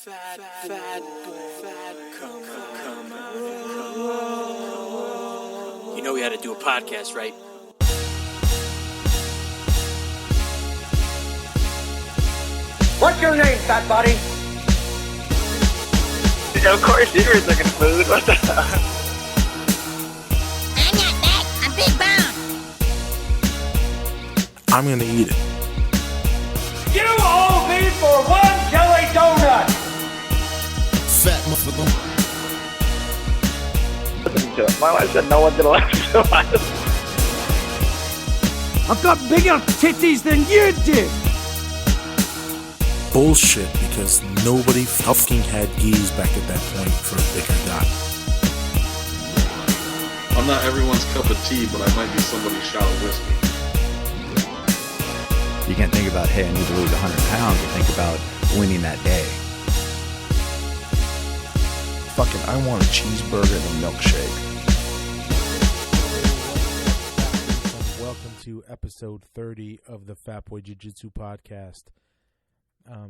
You know we had to do a podcast, right? What's your name, fat body? Of course you were looking food. What the hell? I'm not fat. I'm big boned. I'm gonna eat it. You owe me for one jelly donut! Fat motherfucker. Listen to it. My wife said no one's gonna listen to us. I've got bigger titties than you do! Bullshit, because nobody fucking had geese back at that point for a bigger guy. I'm not everyone's cup of tea, but I might be somebody's shot of whiskey. You can't think about, hey, I need to lose 100 pounds, and think about winning that day. Fucking, I want a cheeseburger and a milkshake. Welcome to episode 30 of the Fat Boy Jiu-Jitsu podcast.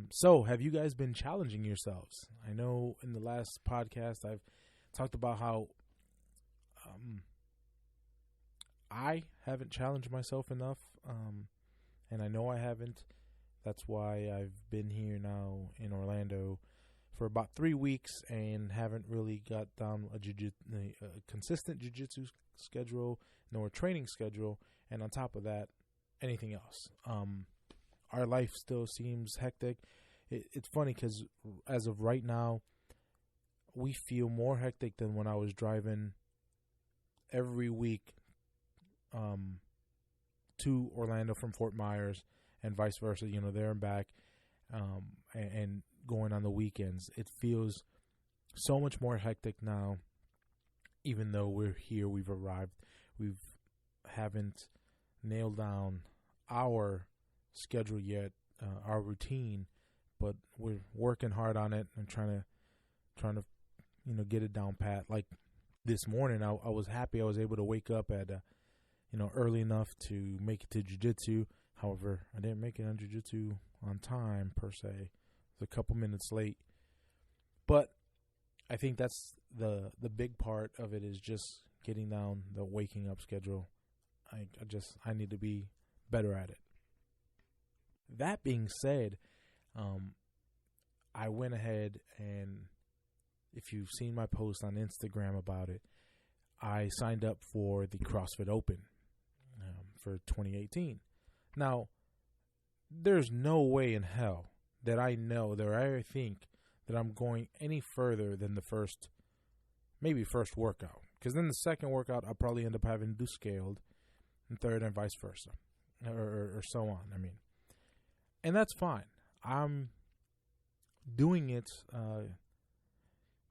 So, have you guys been challenging yourselves? I know in the last podcast I've talked about how I haven't challenged myself enough, and I know I haven't. That's why I've been here now in Orlando for about 3 weeks and haven't really got down a consistent jiu-jitsu schedule, nor a training schedule, and on top of that, anything else. Our life still seems hectic. It's funny because as of right now, we feel more hectic than when I was driving every week to Orlando from Fort Myers and vice versa, you know, there and back, and going on the weekends. It feels so much more hectic now, even though we're here, we've arrived. We haven't nailed down our schedule yet, our routine, but we're working hard on it and trying to you know, get it down pat. Like this morning, I was happy I was able to wake up at early enough to make it to jiu-jitsu. However, I didn't make it on jiu-jitsu on time per se. I was a couple minutes late, but I think that's the big part of it, is just getting down the waking up schedule. I need to be better at it. That being said, I went ahead and, if you've seen my post on Instagram about it, I signed up for the CrossFit Open for 2018. Now, there's no way in hell that I think that I'm going any further than the first workout. Because then the second workout, I'll probably end up having to do scaled, and third and vice versa, or so on. I mean, and that's fine. I'm doing it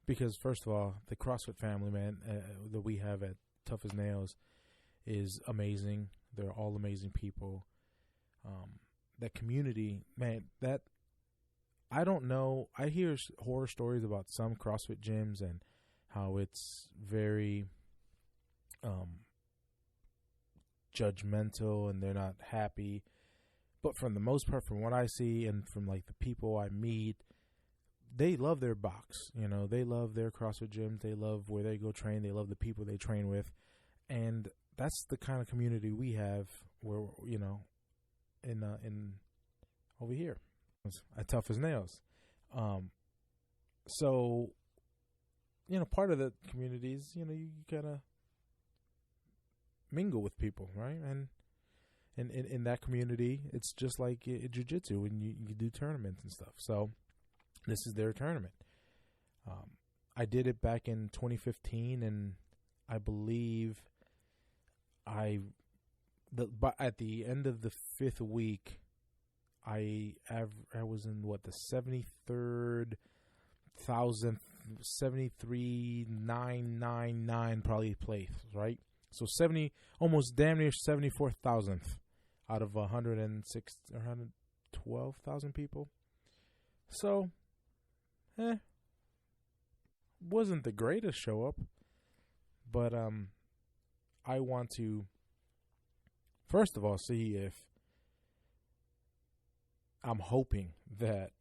because, first of all, the CrossFit family, man, that we have at Tough as Nails is amazing. They're all amazing people. That community, man, that I don't know. I hear horror stories about some CrossFit gyms and how it's very judgmental and they're not happy. But from the most part, from what I see and from like the people I meet, they love their box. You know, they love their CrossFit gyms. They love where they go train. They love the people they train with. And that's the kind of community we have where, you know, in over here at Tough as Nails. So, you know, part of the community is, you know, you kind of mingle with people, right? And in that community, it's just like jiu-jitsu when you do tournaments and stuff. So this is their tournament. I did it back in 2015, and I believe at the end of the 5th week, I was in the 73,999 probably place, right? So almost damn near 74,000th out of 106 or 112,000 people. So, wasn't the greatest show up, but I want to first of all see if I'm hoping that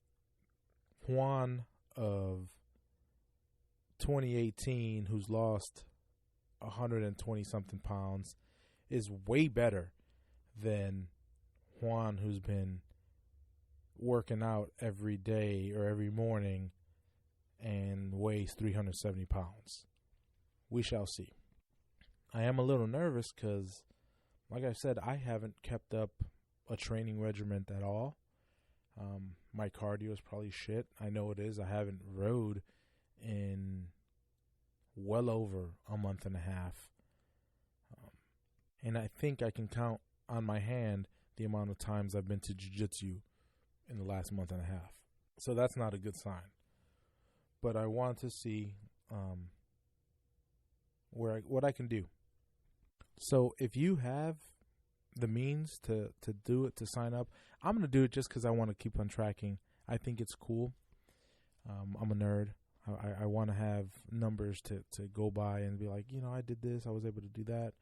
Juan of 2018 who's lost 120 something pounds is way better than Juan, who's been working out every day or every morning and weighs 370 pounds. We shall see. I am a little nervous because, like I said, I haven't kept up a training regimen at all. My cardio is probably shit. I know it is. I haven't rode in well over a month and a half. And I think I can count on my hand the amount of times I've been to jiu-jitsu in the last month and a half. So that's not a good sign. But I want to see what I can do. So if you have the means to do it, to sign up, I'm going to do it just because I want to keep on tracking. I think it's cool. I'm a nerd. I want to have numbers to go by and be like, I did this, I was able to do that.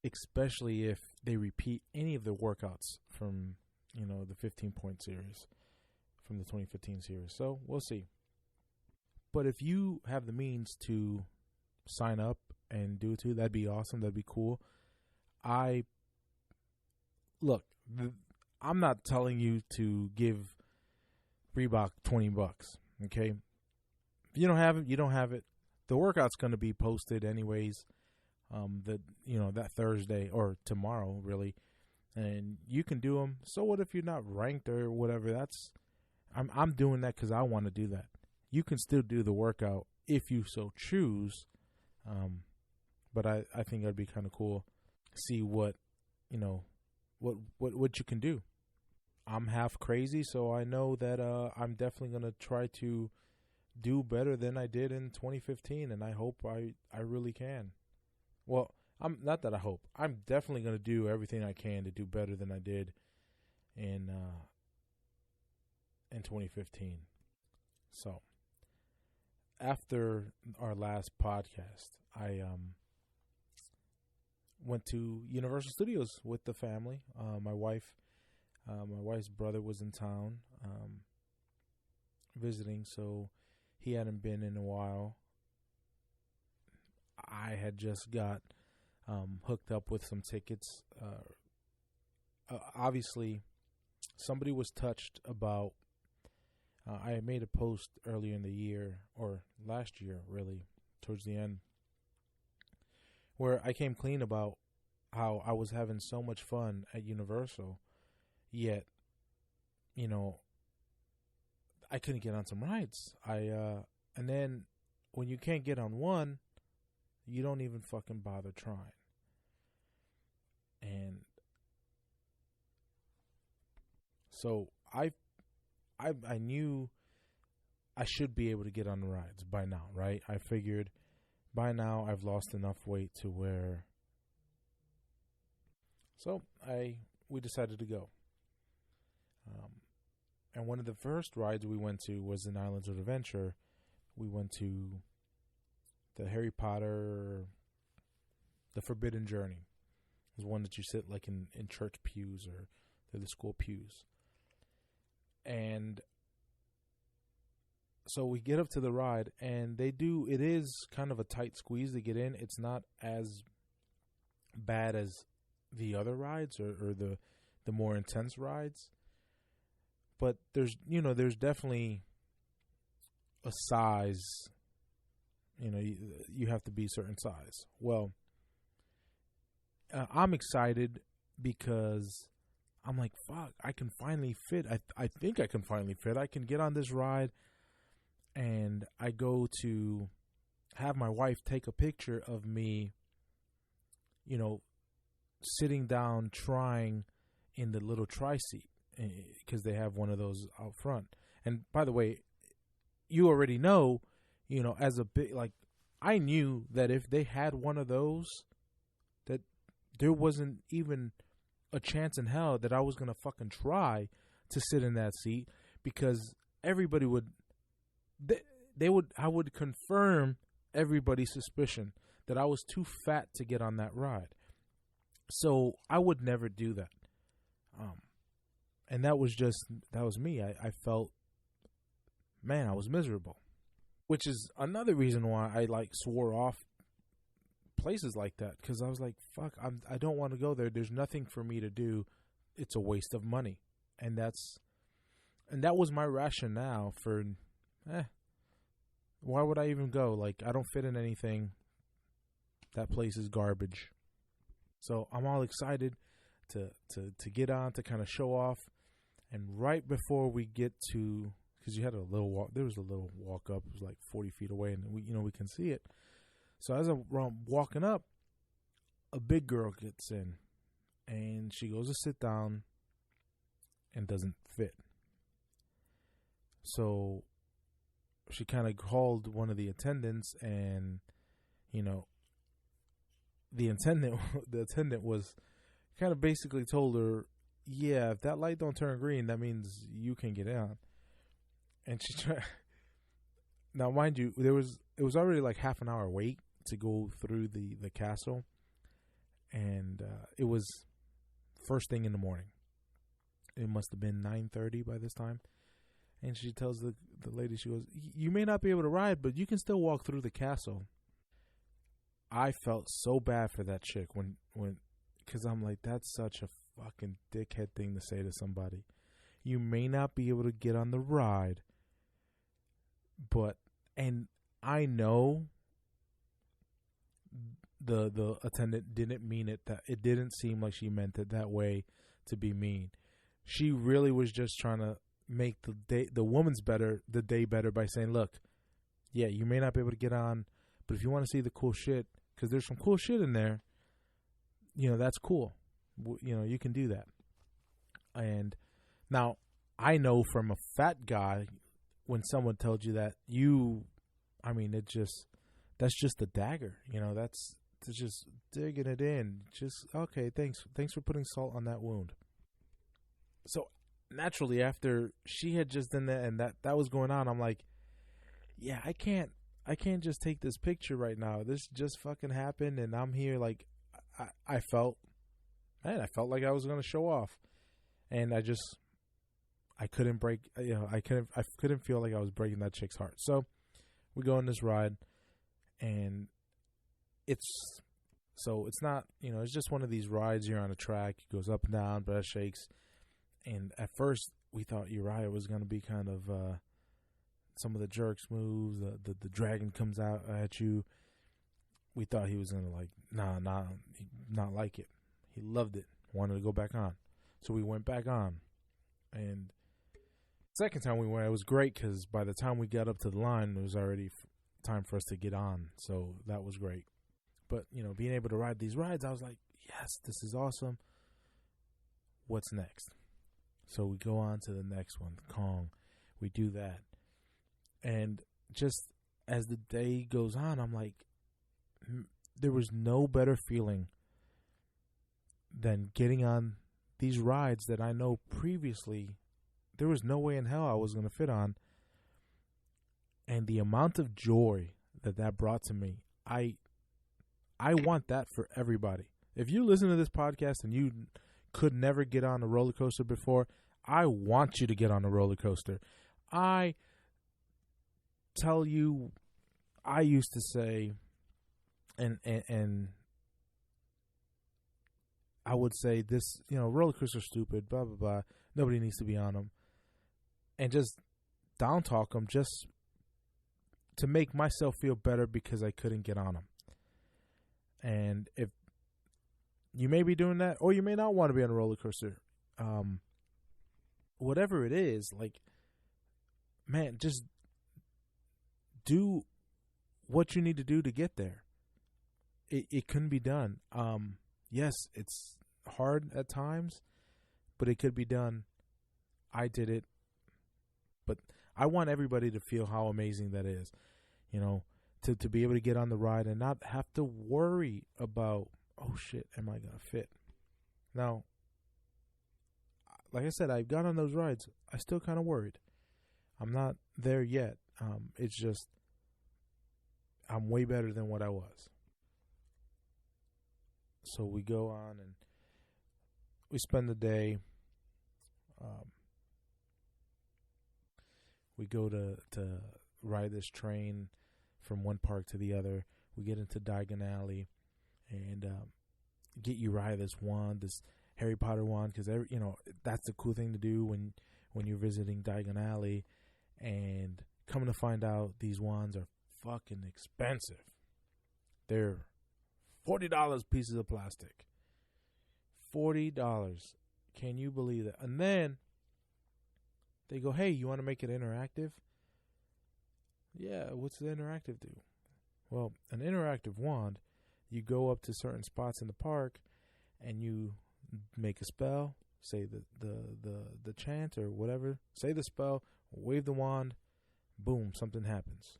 Especially if they repeat any of the workouts from, the 15-point series, from the 2015 series. So we'll see. But if you have the means to sign up and do it too, that'd be awesome. That'd be cool. I'm not telling you to give Reebok $20. Okay. If you don't have it, you don't have it. The workout's going to be posted anyways. That Thursday or tomorrow, really, and you can do them. So what if you're not ranked or whatever? I'm doing that because I want to do that. You can still do the workout if you so choose, but I think that'd be kind of cool. See what what you can do. I'm half crazy, so I know that I'm definitely gonna try to do better than I did in 2015, and I hope I really can. Well, I'm not that I hope. I'm definitely going to do everything I can to do better than I did in 2015. So, after our last podcast, I went to Universal Studios with the family. My wife's brother was in town visiting, so he hadn't been in a while. I had just got hooked up with some tickets. Obviously, somebody was touched about. I had made a post earlier in the year, or last year, really, towards the end, where I came clean about how I was having so much fun at Universal, yet, I couldn't get on some rides. And then when you can't get on one, you don't even fucking bother trying. And so I knew I should be able to get on the rides by now, right? I figured by now I've lost enough weight to where. So we decided to go. And one of the first rides we went to was in Islands of Adventure. We went to the Harry Potter, the Forbidden Journey. It was one that you sit like in church pews or the school pews. And so we get up to the ride, and it is kind of a tight squeeze to get in. It's not as bad as the other rides or the more intense rides. But there's definitely a size. You have to be a certain size. Well, I'm excited because I'm like, fuck, I can finally fit. I think I can finally fit. I can get on this ride, and I go to have my wife take a picture of me, sitting down trying in the little tri-seat, because they have one of those out front. And by the way, you already know, as a bit, like, I knew that if they had one of those, that there wasn't even a chance in hell that I was going to fucking try to sit in that seat, because everybody I would confirm everybody's suspicion that I was too fat to get on that ride. So I would never do that. And that was me. I felt man, I was miserable. Which is another reason why I like swore off places like that, because I was like, fuck, I don't want to go there. There's nothing for me to do. It's a waste of money. And that was my rationale for, why would I even go? Like, I don't fit in anything. That place is garbage. So I'm all excited to get on, to kind of show off. And right before we get to, because you had a little walk, there was a little walk up. It was like 40 feet away, and we can see it. So as I'm walking up, a big girl gets in, and she goes to sit down and doesn't fit. So she kind of called one of the attendants, and the attendant was kind of basically told her, yeah, if that light don't turn green, that means you can get on. And she tried. Now, mind you, it was already like half an hour wait to go through the castle, and it was first thing in the morning. It must have been 9:30 by this time. And she tells the lady, she goes, you may not be able to ride, but you can still walk through the castle. I felt so bad for that chick when because I'm like, that's such a fucking dickhead thing to say to somebody. You may not be able to get on the ride, and I know the attendant didn't mean it. That it didn't seem like she meant it that way to be mean. She really was just trying to make the woman's the day better by saying, look, yeah, you may not be able to get on, but if you want to see the cool shit, because there's some cool shit in there, that's cool. You can do that. And now I know from a fat guy, when someone tells you that, that's just a dagger. That's just digging it in. Just, okay, thanks for putting salt on that wound. So naturally, after she had just done that and that was going on, I'm like, yeah, I can't just take this picture right now. This just fucking happened, and I'm here. Like, I felt like I was gonna show off, and I couldn't break. I couldn't feel like I was breaking that chick's heart. So we go on this ride, and it's not, it's just one of these rides. You're on a track. It goes up and down, but it shakes. And at first, we thought Uriah was going to be kind of some of the jerks moves. The dragon comes out at you. We thought he was going to not like it. He loved it. Wanted to go back on. So we went back on. And second time we went, it was great because by the time we got up to the line, it was already time for us to get on. So that was great. But, being able to ride these rides, I was like, yes, this is awesome. What's next? So we go on to the next one, Kong. We do that. And just as the day goes on, I'm like, there was no better feeling than getting on these rides that I know previously there was no way in hell I was going to fit on. And the amount of joy that brought to me, I want that for everybody. If you listen to this podcast and you could never get on a roller coaster before, I want you to get on a roller coaster. I tell you, I used to say, and I would say this, roller coasters are stupid, blah, blah, blah. Nobody needs to be on them. And just down talk them just to make myself feel better because I couldn't get on them. And if you may be doing that, or you may not want to be on a roller coaster, whatever it is, like, man, just do what you need to do to get there. It can be done. Yes, it's hard at times, but it could be done. I did it. But I want everybody to feel how amazing that is, to be able to get on the ride and not have to worry about, oh shit, am I going to fit? Now, like I said, I've got on those rides. I still kind of worried. I'm not there yet. It's just, I'm way better than what I was. So we go on and we spend the day. We go to ride this train from one park to the other. We get into Diagon Alley and get Uriah this wand, this Harry Potter wand, because that's the cool thing to do when you're visiting Diagon Alley. And coming to find out, these wands are fucking expensive. They're $40 pieces of plastic. $40. Can you believe that? And then they go, hey, you want to make it interactive? Yeah, what's the interactive do? Well, an interactive wand, you go up to certain spots in the park and you make a spell, say the chant or whatever, say the spell, wave the wand, boom, something happens.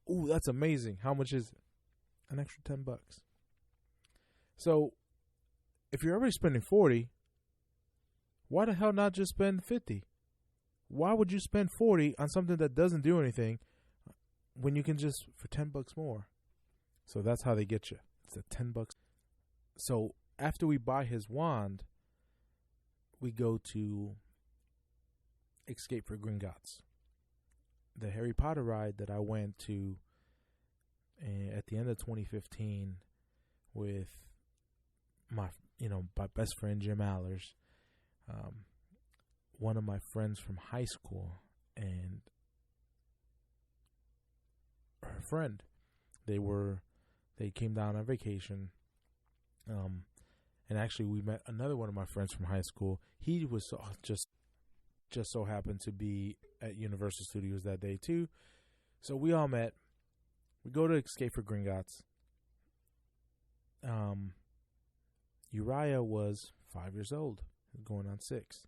Ooh, that's amazing. How much is it? An extra $10. So, if you're already spending $40, why the hell not just spend $50? Why would you spend $40 on something that doesn't do anything when you can just for $10 more? So that's how they get you. It's at $10. So after we buy his wand, we go to Escape for Gringotts, the Harry Potter ride that I went to at the end of 2015 with my best friend Jim Allers, one of my friends from high school, and her friend. They came down on vacation, and actually we met another one of my friends from high school. He was just so happened to be at Universal Studios that day too. So we all met. We go to Escape for Gringotts. Uriah was 5 years old, going on 6.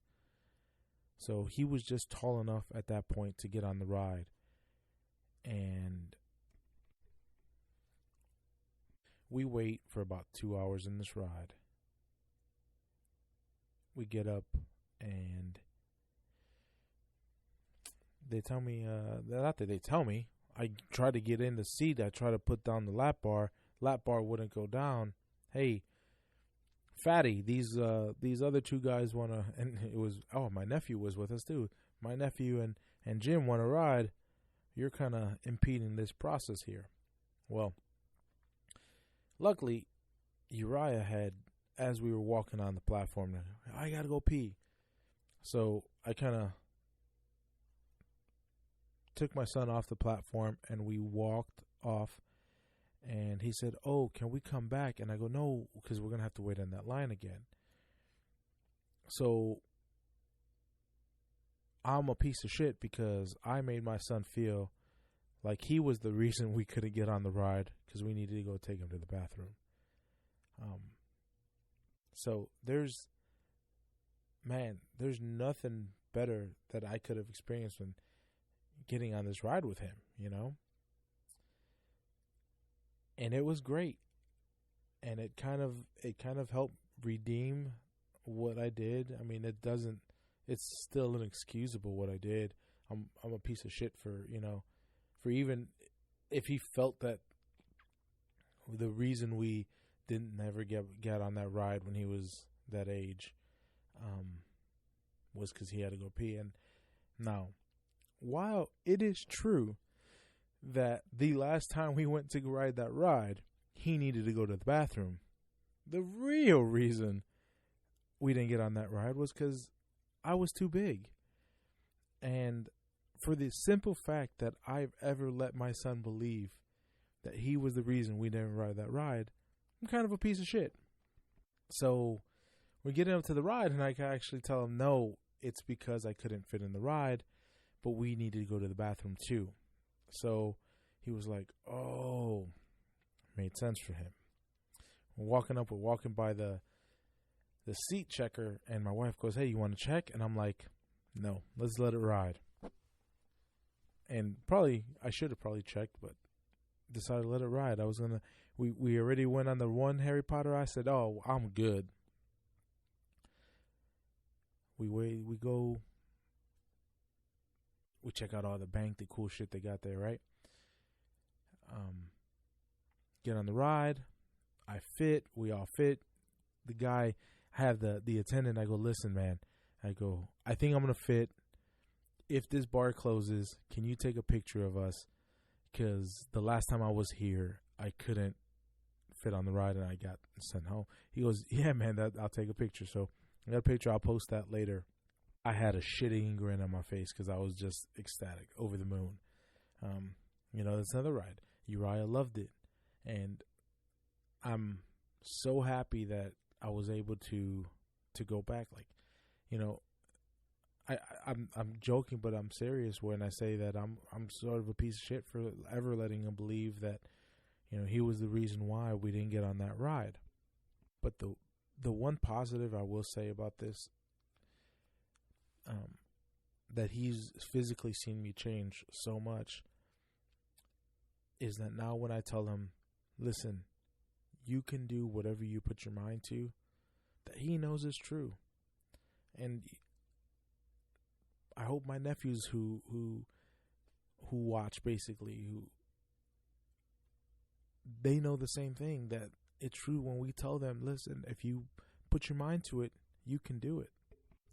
So he was just tall enough at that point to get on the ride. And we wait for about 2 hours in this ride. We get up and they tell me, not that they tell me, I try to get in the seat. I try to put down the lap bar. Lap bar wouldn't go down. Hey, fatty, these other two guys want to, and it was, my nephew was with us too. My nephew and Jim want to ride. You're kind of impeding this process here. Well, luckily, Uriah had, as we were walking on the platform, I got to go pee. So I kind of took my son off the platform and we walked off. And he said, oh, can we come back? And I go, no, because we're going to have to wait in that line again. So I'm a piece of shit because I made my son feel like he was the reason we couldn't get on the ride because we needed to go take him to the bathroom. So there's nothing better that I could have experienced when getting on this ride with him, And it was great. And it kind of helped redeem what I did. I mean, it's still inexcusable what I did. I'm a piece of shit for even if he felt that the reason we didn't never get on that ride when he was that age was because he had to go pee. And now, while it is true that the last time we went to ride that ride, he needed to go to the bathroom, the real reason we didn't get on that ride was because I was too big. And for the simple fact that I've ever let my son believe that he was the reason we didn't ride that ride, I'm kind of a piece of shit. So we get up to the ride and I can actually tell him, no, it's because I couldn't fit in the ride, but we needed to go to the bathroom too. So he was like, oh, made sense for him. We're walking by the seat checker, and my wife goes, hey, you want to check? And I'm like, no, let's let it ride. And I should have probably checked, but decided to let it ride. We already went on the one Harry Potter. I said, oh, I'm good. We go. We check out all the cool shit they got there, right? Get on the ride. I fit. We all fit. The guy, I have the attendant. I go, listen, man. I go, I think I'm going to fit. if this bar closes, can you take a picture of us? Because the last time I was here, I couldn't fit on the ride and I got sent home. He goes, yeah, man, I'll take a picture. So I got a picture. I'll post that later. I had a shitting grin on my face because I was just ecstatic, over the moon. That's another ride. Uriah loved it. And I'm so happy that I was able to go back. Like, I'm joking, but I'm serious when I say that I'm sort of a piece of shit for ever letting him believe that, he was the reason why we didn't get on that ride. But the one positive I will say about this, that he's physically seen me change so much, is that now when I tell him, listen, you can do whatever you put your mind to, that he knows is true. And I hope my nephews who watch, basically, they know the same thing, that it's true when we tell them, listen, if you put your mind to it, you can do it.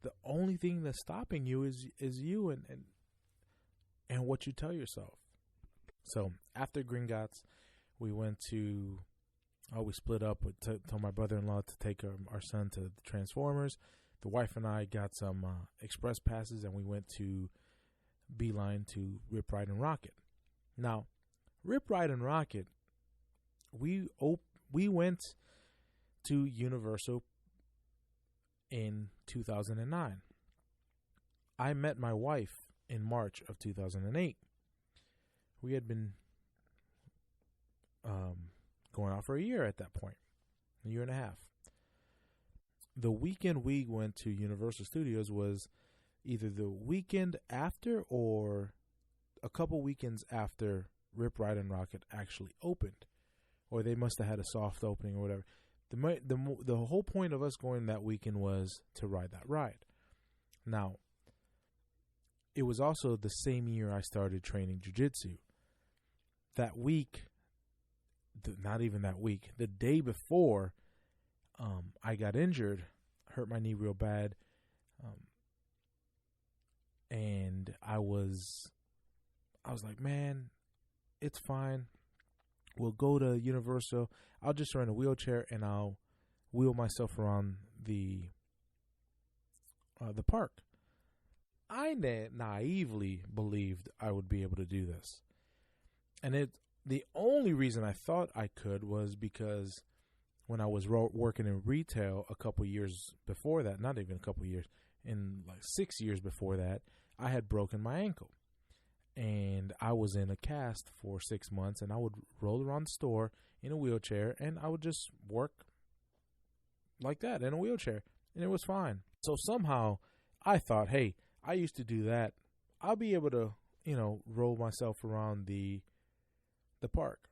The only thing that's stopping you is you and what you tell yourself. So after Gringotts, we went to, we split up. Told my brother-in-law to take our son to the Transformers. The wife and I got some express passes, and we went to Beeline to Rip Ride and Rocket. Now, Rip Ride and Rocket, we went to Universal in 2009. I met my wife in March of 2008. We had been going out for a year at that point, a year and a half. The weekend we went to Universal Studios was either the weekend after or a couple weekends after Rip Ride and Rocket actually opened, or they must have had a soft opening or whatever. The whole point of us going that weekend was to ride that ride. Now, it was also the same year I started training jiu-jitsu. That week, not even that week, the day before, I got injured, hurt my knee real bad, and I was like, man, it's fine. We'll go to Universal. I'll just rent a wheelchair and I'll wheel myself around the park. I naively believed I would be able to do this, and the only reason I thought I could was because when I was working in retail a couple years before that, not even a couple years, in like 6 years before that, I had broken my ankle. And I was in a cast for 6 months, and I would roll around the store in a wheelchair, and I would just work like that in a wheelchair, and it was fine. So somehow I thought, hey, I used to do that. I'll be able to, roll myself around the park.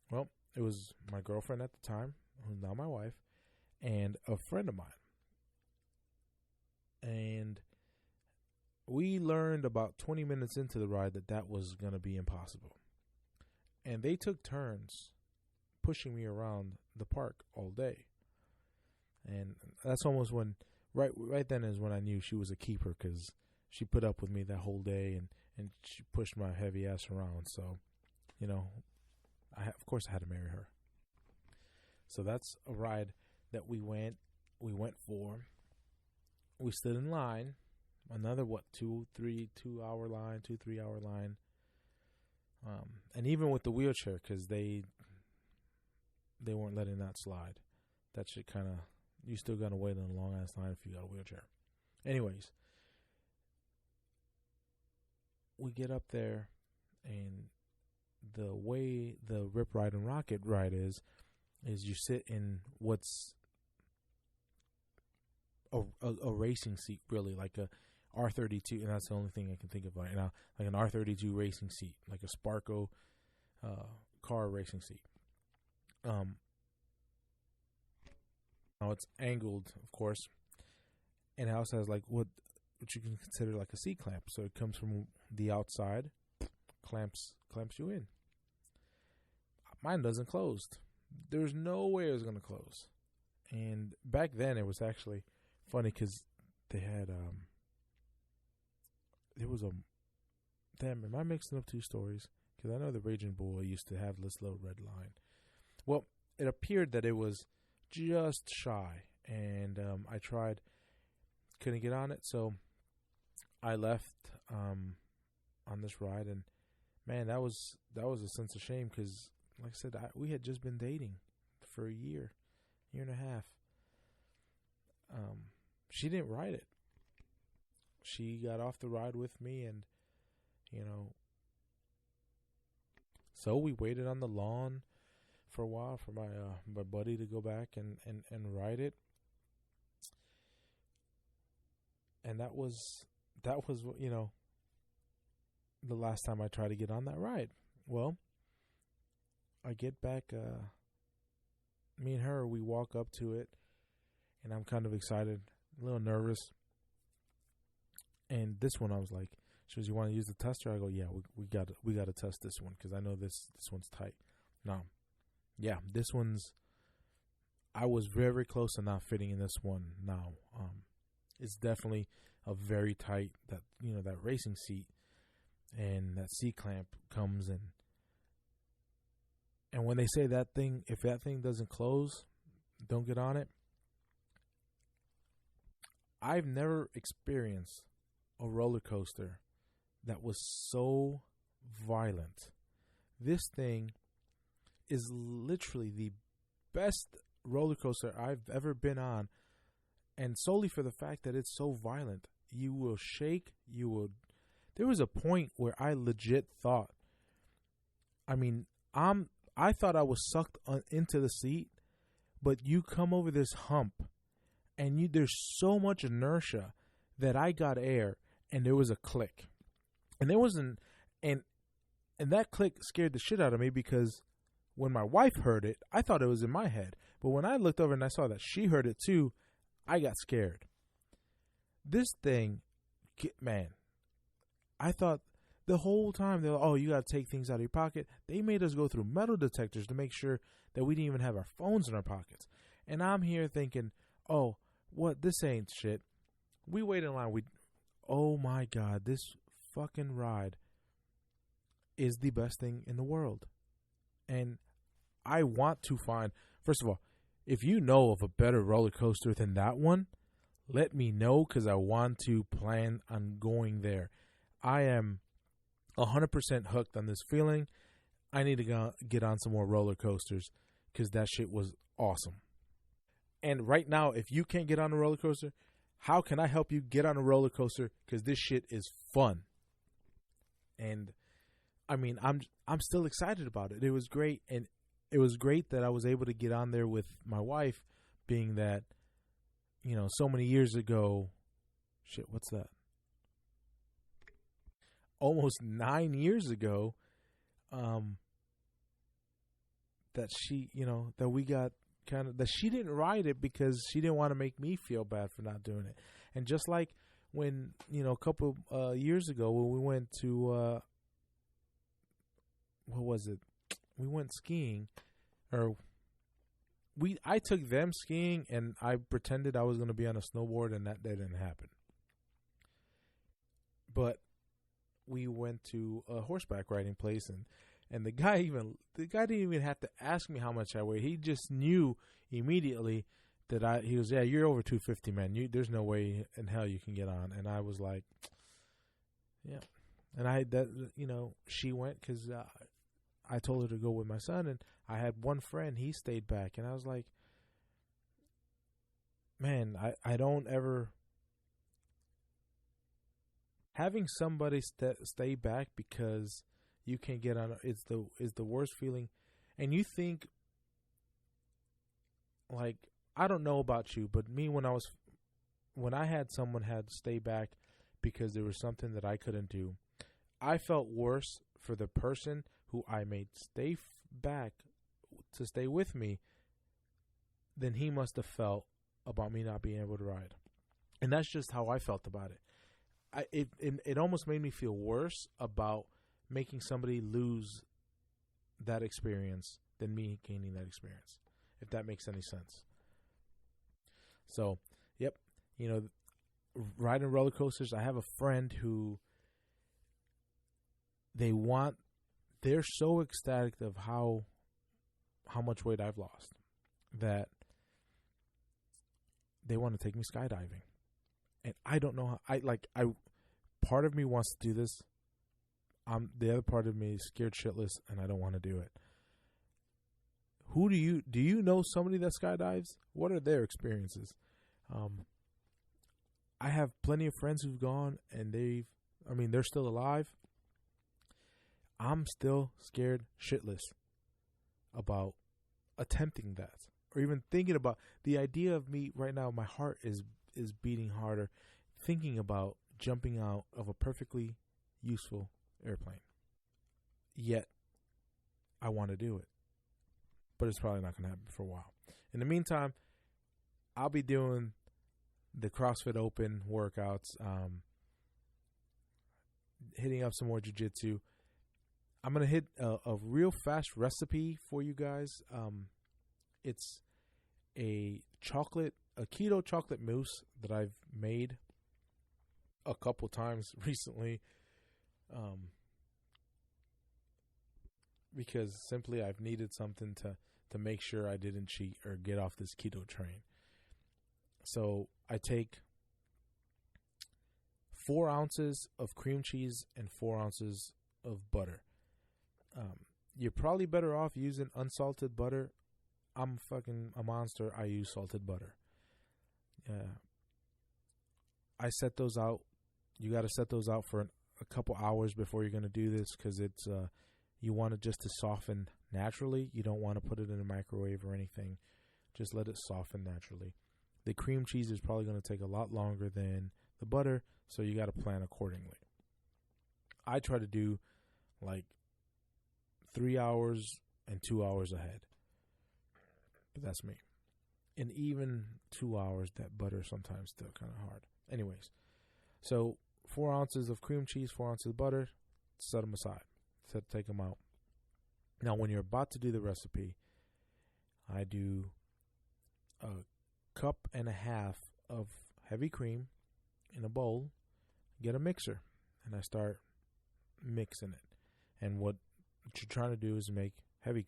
Well, it was my girlfriend at the time, who's now my wife, and a friend of mine. And we learned about 20 minutes into the ride that was going to be impossible. And they took turns pushing me around the park all day. And that's almost when, right then is when I knew she was a keeper, because she put up with me that whole day and she pushed my heavy ass around. So, of course I had to marry her. So that's a ride that we went for. We stood in line. Another 2-3 hour line, and even with the wheelchair, because they weren't letting that slide. That shit kind of, you still gotta wait in a long ass line if you got a wheelchair. Anyways, we get up there, and the way the Rip Ride and Rocket ride is you sit in what's a racing seat, really, like a R32, and that's the only thing I can think of right now, like an R32 racing seat, like a Sparco car racing seat. Now it's angled, of course, and it also has like what you can consider like a C clamp. So it comes from the outside, clamps you in. Mine doesn't close. There's no way it was gonna close. And back then it was actually funny because they had there was damn, am I mixing up two stories? Because I know the Raging Bull used to have this little red line. Well, it appeared that it was just shy, and I tried, couldn't get on it, so I left on this ride, and man, that was a sense of shame because, like I said, we had just been dating for a year and a half. She didn't ride it. She got off the ride with me, and so we waited on the lawn for a while for my buddy to go back and ride it. And that was the last time I tried to get on that ride. Well, I get back, me and her, we walk up to it, and I'm kind of excited, a little nervous. And this one, I was like, she goes, "You want to use the tester?" I go, "Yeah, we got to test this one because I know this one's tight." No, yeah, this one's. I was very, very close to not fitting in this one. Now, it's definitely a very tight that racing seat, and that seat clamp comes in. And when they say that thing, if that thing doesn't close, don't get on it. I've never experienced a roller coaster that was so violent. This thing is literally the best roller coaster I've ever been on, and solely for the fact that it's so violent. You will shake, there was a point where I legit thought, I thought I was sucked into the seat, but you come over this hump, and there's so much inertia that I got air, and there was a click. And there wasn't, and that click scared the shit out of me because when my wife heard it, I thought it was in my head. But when I looked over and I saw that she heard it too, I got scared. This thing, man, I thought the whole time, they're like, "Oh, you got to take things out of your pocket." They made us go through metal detectors to make sure that we didn't even have our phones in our pockets. And I'm here thinking, "Oh, what? This ain't shit." We wait in line. Oh my God, this fucking ride is the best thing in the world. And I want to find, first of all, if you know of a better roller coaster than that one, let me know because I want to plan on going there. I am 100% hooked on this feeling. I need to get on some more roller coasters because that shit was awesome. And right now, if you can't get on a roller coaster, how can I help you get on a roller coaster? Because this shit is fun. And I'm still excited about it. It was great, and it was great that I was able to get on there with my wife, being that, so many years ago. Shit, what's that? Almost 9 years ago. That she, that we got. That she didn't ride it because she didn't want to make me feel bad for not doing it. And just like when, a couple years ago when we went to, what was it? We went skiing, I took them skiing and I pretended I was going to be on a snowboard, and that didn't happen. But we went to a horseback riding place, and the guy didn't even have to ask me how much I weighed. He just knew immediately that he was, "Yeah, you're over 250, man. There's no way in hell you can get on." And I was like, "Yeah." And she went because I told her to go with my son, and I had one friend, he stayed back, and I was like, man, I don't ever, having somebody stay back because you can't get on is the worst feeling. And you think, like, I don't know about you, but me, when I had someone had to stay back because there was something that I couldn't do, I felt worse for the person who I made stay back to stay with me than he must have felt about me not being able to ride. And that's just how I felt about it. It almost made me feel worse about making somebody lose that experience than me gaining that experience, if that makes any sense. So, yep, riding roller coasters. I have a friend who they're so ecstatic of how much weight I've lost that they want to take me skydiving. And I don't know how, part of me wants to do this. The other part of me is scared shitless and I don't want to do it. Do you know somebody that skydives? What are their experiences? I have plenty of friends who've gone and they're still alive. I'm still scared shitless about attempting that or even thinking about the idea of me right now. My heart is beating harder thinking about jumping out of a perfectly useful airplane. Yet I want to do it, but it's probably not going to happen for a while. In the meantime, I'll be doing the CrossFit Open workouts, hitting up some more jiu-jitsu. I'm going to hit a real fast recipe for you guys. It's a keto chocolate mousse that I've made a couple times recently. Because simply I've needed something to make sure I didn't cheat or get off this keto train. So I take 4 ounces of cream cheese and 4 ounces of butter. You're probably better off using unsalted butter. I'm fucking a monster. I use salted butter. I set those out. You got to set those out for a couple hours before you're going to do this because it's you want it just to soften naturally. You don't want to put it in a microwave or anything. Just let it soften naturally. The cream cheese is probably going to take a lot longer than the butter, so you got to plan accordingly. I try to do like 3 hours and 2 hours ahead. But that's me. And even 2 hours, that butter sometimes still kind of hard. Anyways, so 4 ounces of cream cheese, 4 ounces of butter, set them aside. Take them out. Now, when you're about to do the recipe, I do a cup and a half of heavy cream in a bowl, get a mixer, and I start mixing it. And what you're trying to do is make heavy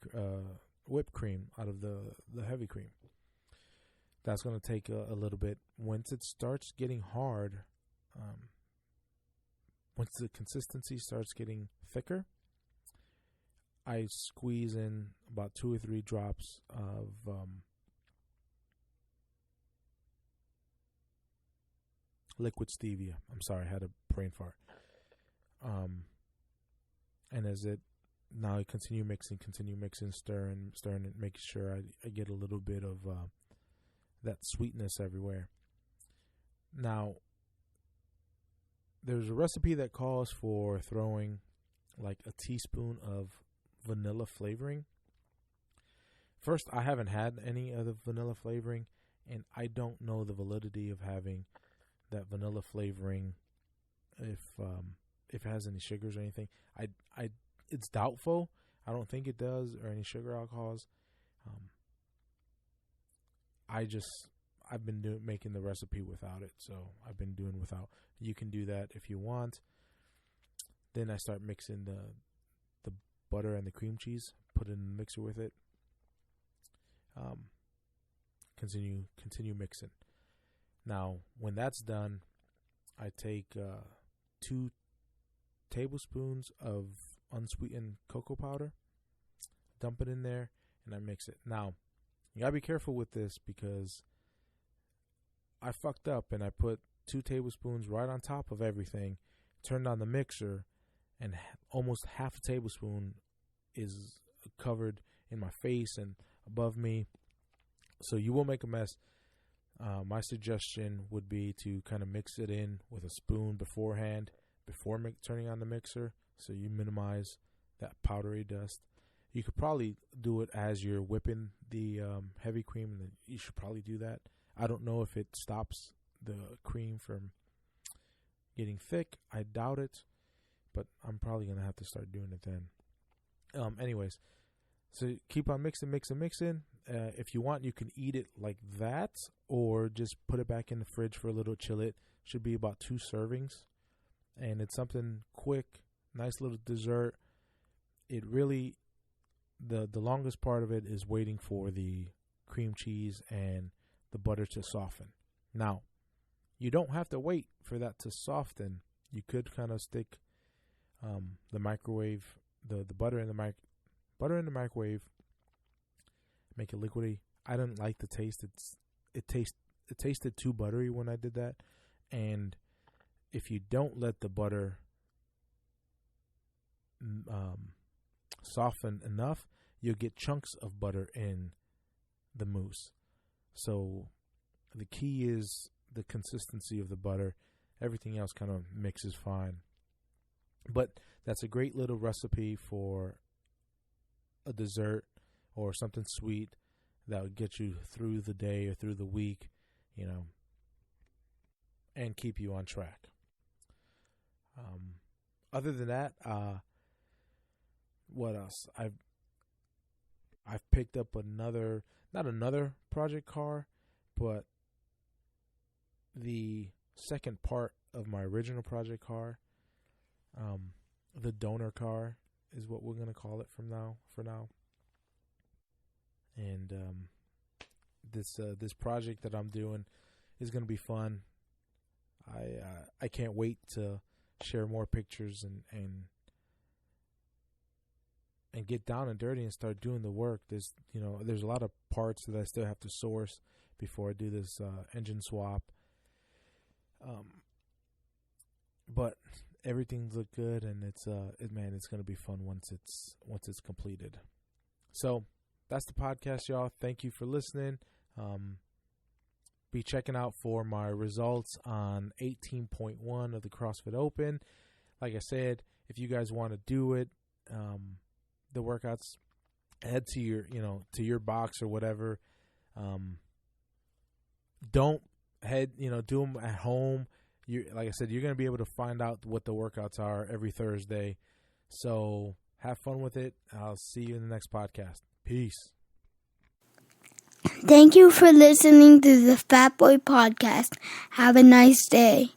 whipped cream out of the heavy cream. That's going to take a little bit. Once it starts getting hard, once the consistency starts getting thicker, I squeeze in about 2 or 3 drops of liquid stevia. I'm sorry, I had a brain fart. And now I continue mixing, stirring it, making sure I get a little bit of that sweetness everywhere. Now, there's a recipe that calls for throwing like a teaspoon of vanilla flavoring. First, I haven't had any of the vanilla flavoring, and I don't know the validity of having that vanilla flavoring if it has any sugars or anything. It's doubtful. I don't think it does, or any sugar alcohols. I've been making the recipe without it, so I've been doing without. You can do that if you want. Then I start mixing the butter and the cream cheese. Put it in the mixer with it. Continue mixing. Now, when that's done, I take 2 tablespoons of unsweetened cocoa powder, dump it in there, and I mix it. Now, you gotta be careful with this because I fucked up and I put 2 tablespoons right on top of everything, turned on the mixer, and almost half a tablespoon is covered in my face and above me. So you will make a mess. My suggestion would be to kind of mix it in with a spoon beforehand, before turning on the mixer, so you minimize that powdery dust. You could probably do it as you're whipping the heavy cream, and then you should probably do that. I don't know if it stops the cream from getting thick. I doubt it, but I'm probably going to have to start doing it then. Anyways, so keep on mixing. If you want, you can eat it like that, or just put it back in the fridge for a little, chill it. Should be about 2 servings. And it's something quick nice little dessert. It really, the longest part of it is waiting for the cream cheese and the butter to soften. Now, you don't have to wait for that to soften. You could kind of stick the microwave, the butter in the microwave, make it liquidy. I didn't like the taste. It tasted too buttery when I did that. And if you don't let the butter soften enough, you'll get chunks of butter in the mousse. So the key is the consistency of the butter. Everything else kind of mixes fine. But that's a great little recipe for a dessert or something sweet that would get you through the day or through the week, and keep you on track. Other than that, what else? I've picked up not another project car, but the second part of my original project car. The donor car is what we're gonna call it for now. And this project that I'm doing is gonna be fun. I can't wait to share more pictures and get down and dirty and start doing the work. There's a lot of parts that I still have to source before I do this engine swap. But everything's look good, and it's going to be fun once it's completed. So that's the podcast, y'all. Thank you for listening. Be checking out for my results on 18.1 of the CrossFit Open. Like I said, if you guys want to do it, the workouts, head to your box or whatever. Don't do them at home. Like I said, you're going to be able to find out what the workouts are every Thursday. So have fun with it. I'll see you in the next podcast. Peace. Thank you for listening to the Fat Boy Podcast. Have a nice day.